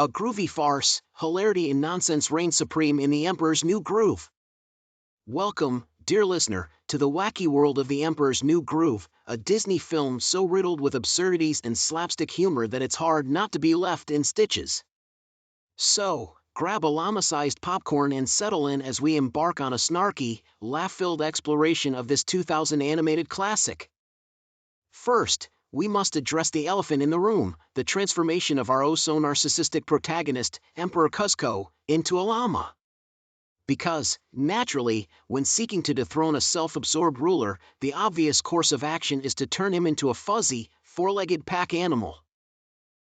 A groovy farce, hilarity and nonsense reign supreme in The Emperor's New Groove. Welcome, dear listener, to the wacky world of The Emperor's New Groove, a Disney film so riddled with absurdities and slapstick humor that it's hard not to be left in stitches. So, grab a llama-sized popcorn and settle in as we embark on a snarky, laugh-filled exploration of this 2000 animated classic. First, we must address the elephant in the room, the transformation of our oh-so-narcissistic protagonist, Emperor Kuzco, into a llama. Because, naturally, when seeking to dethrone a self-absorbed ruler, the obvious course of action is to turn him into a fuzzy, four-legged pack animal.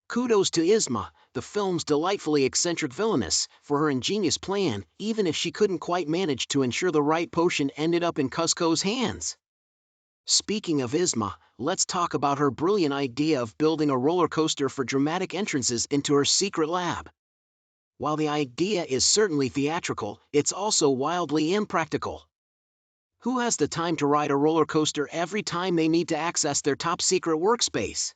Kudos to Yzma, the film's delightfully eccentric villainess, for her ingenious plan, even if she couldn't quite manage to ensure the right potion ended up in Kuzco's hands. Speaking of Yzma, let's talk about her brilliant idea of building a roller coaster for dramatic entrances into her secret lab. While the idea is certainly theatrical, it's also wildly impractical. Who has the time to ride a roller coaster every time they need to access their top-secret workspace?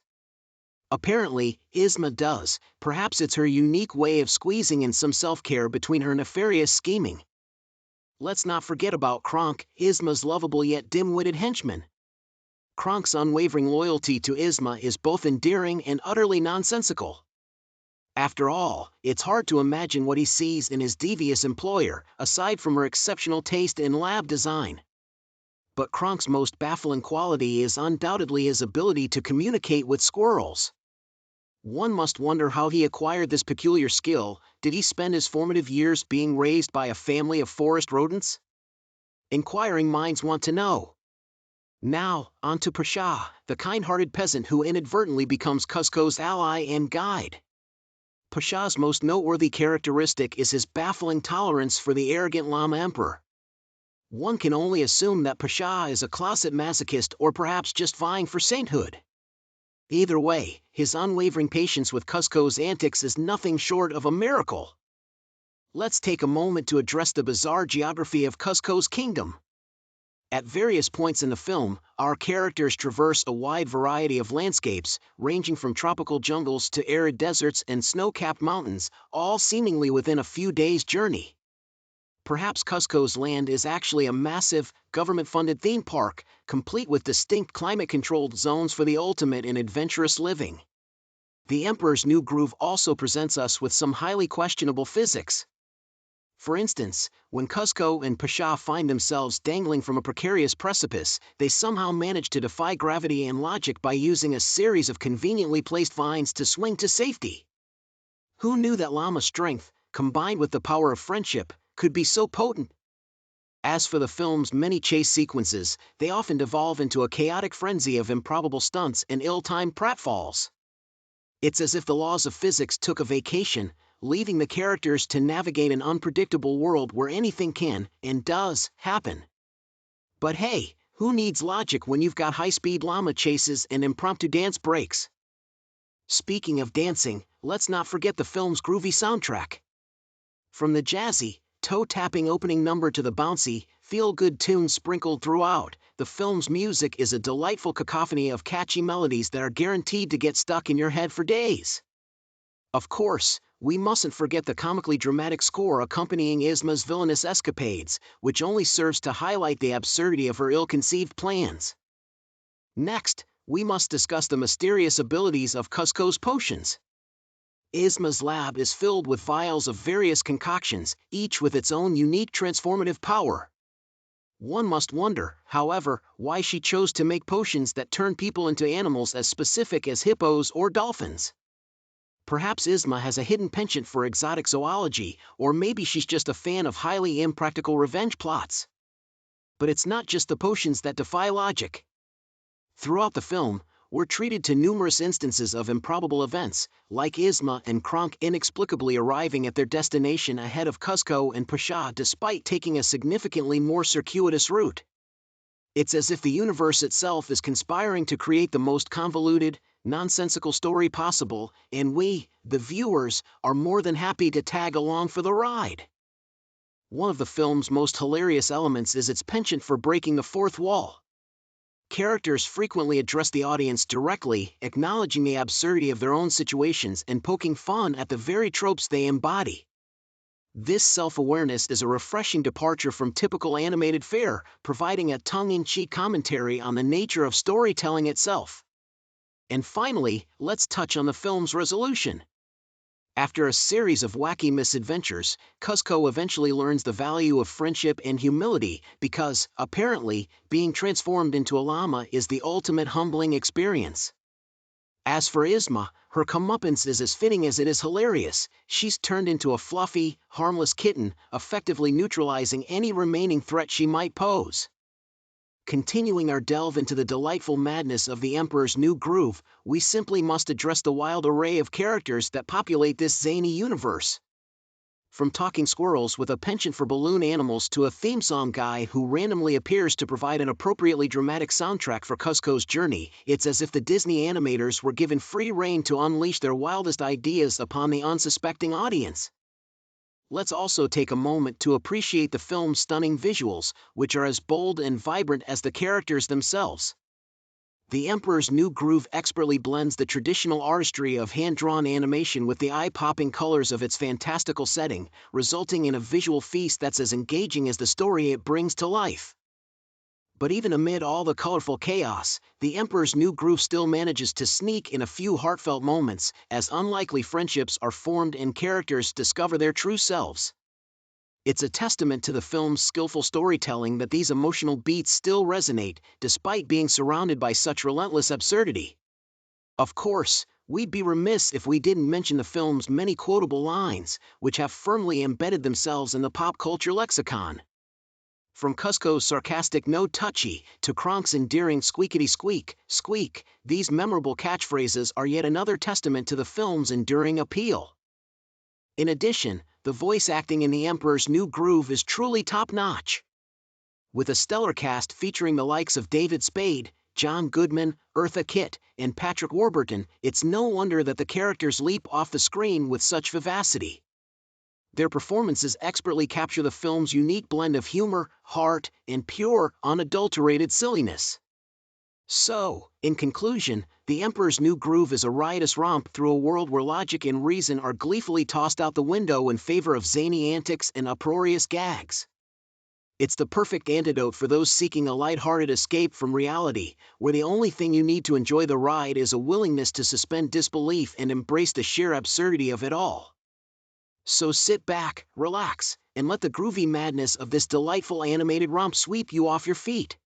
Apparently, Yzma does. Perhaps it's her unique way of squeezing in some self-care between her nefarious scheming. Let's not forget about Kronk, Yzma's lovable yet dim-witted henchman. Kronk's unwavering loyalty to Yzma is both endearing and utterly nonsensical. After all, it's hard to imagine what he sees in his devious employer, aside from her exceptional taste in lab design. But Kronk's most baffling quality is undoubtedly his ability to communicate with squirrels. One must wonder how he acquired this peculiar skill. Did he spend his formative years being raised by a family of forest rodents? Inquiring minds want to know. Now, on to Pasha, the kind-hearted peasant who inadvertently becomes Kuzco's ally and guide. Pasha's most noteworthy characteristic is his baffling tolerance for the arrogant llama emperor. One can only assume that Pasha is a closet masochist or perhaps just vying for sainthood. Either way, his unwavering patience with Kuzco's antics is nothing short of a miracle. Let's take a moment to address the bizarre geography of Kuzco's kingdom. At various points in the film, our characters traverse a wide variety of landscapes, ranging from tropical jungles to arid deserts and snow-capped mountains, all seemingly within a few days' journey. Perhaps Kuzco's land is actually a massive, government-funded theme park, complete with distinct climate-controlled zones for the ultimate in adventurous living. The Emperor's New Groove also presents us with some highly questionable physics. For instance, when Kuzco and Pasha find themselves dangling from a precarious precipice, they somehow manage to defy gravity and logic by using a series of conveniently placed vines to swing to safety. Who knew that llama strength, combined with the power of friendship, could be so potent? As for the film's many chase sequences, they often devolve into a chaotic frenzy of improbable stunts and ill-timed pratfalls. It's as if the laws of physics took a vacation, leaving the characters to navigate an unpredictable world where anything can, and does, happen. But hey, who needs logic when you've got high-speed llama chases and impromptu dance breaks? Speaking of dancing, let's not forget the film's groovy soundtrack. From the jazzy, toe-tapping opening number to the bouncy, feel-good tunes sprinkled throughout, the film's music is a delightful cacophony of catchy melodies that are guaranteed to get stuck in your head for days. Of course, we mustn't forget the comically dramatic score accompanying Yzma's villainous escapades, which only serves to highlight the absurdity of her ill-conceived plans. Next, we must discuss the mysterious abilities of Kuzco's potions. Yzma's lab is filled with vials of various concoctions, each with its own unique transformative power. One must wonder, however, why she chose to make potions that turn people into animals as specific as hippos or dolphins. Perhaps Yzma has a hidden penchant for exotic zoology, or maybe she's just a fan of highly impractical revenge plots. But it's not just the potions that defy logic. Throughout the film, we're treated to numerous instances of improbable events, like Yzma and Kronk inexplicably arriving at their destination ahead of Kuzco and Pasha despite taking a significantly more circuitous route. It's as if the universe itself is conspiring to create the most convoluted, nonsensical story possible, and we, the viewers, are more than happy to tag along for the ride. One of the film's most hilarious elements is its penchant for breaking the fourth wall. Characters frequently address the audience directly, acknowledging the absurdity of their own situations and poking fun at the very tropes they embody. This self-awareness is a refreshing departure from typical animated fare, providing a tongue-in-cheek commentary on the nature of storytelling itself. And finally, let's touch on the film's resolution. After a series of wacky misadventures, Kuzco eventually learns the value of friendship and humility because, apparently, being transformed into a llama is the ultimate humbling experience. As for Isma, her comeuppance is as fitting as it is hilarious. She's turned into a fluffy, harmless kitten, effectively neutralizing any remaining threat she might pose. Continuing our delve into the delightful madness of the Emperor's New Groove, we simply must address the wild array of characters that populate this zany universe. From talking squirrels with a penchant for balloon animals to a theme song guy who randomly appears to provide an appropriately dramatic soundtrack for Kuzco's journey, it's as if the Disney animators were given free rein to unleash their wildest ideas upon the unsuspecting audience. Let's also take a moment to appreciate the film's stunning visuals, which are as bold and vibrant as the characters themselves. The Emperor's New Groove expertly blends the traditional artistry of hand-drawn animation with the eye-popping colors of its fantastical setting, resulting in a visual feast that's as engaging as the story it brings to life. But even amid all the colorful chaos, the Emperor's New Groove still manages to sneak in a few heartfelt moments, as unlikely friendships are formed and characters discover their true selves. It's a testament to the film's skillful storytelling that these emotional beats still resonate, despite being surrounded by such relentless absurdity. Of course, we'd be remiss if we didn't mention the film's many quotable lines, which have firmly embedded themselves in the pop culture lexicon. From Kuzco's sarcastic "no touchy" to Kronk's endearing "squeakity squeak, squeak," these memorable catchphrases are yet another testament to the film's enduring appeal. In addition, the voice acting in The Emperor's New Groove is truly top-notch. With a stellar cast featuring the likes of David Spade, John Goodman, Eartha Kitt, and Patrick Warburton, it's no wonder that the characters leap off the screen with such vivacity. Their performances expertly capture the film's unique blend of humor, heart, and pure, unadulterated silliness. So, in conclusion, The Emperor's New Groove is a riotous romp through a world where logic and reason are gleefully tossed out the window in favor of zany antics and uproarious gags. It's the perfect antidote for those seeking a light-hearted escape from reality, where the only thing you need to enjoy the ride is a willingness to suspend disbelief and embrace the sheer absurdity of it all. So sit back, relax, and let the groovy madness of this delightful animated romp sweep you off your feet.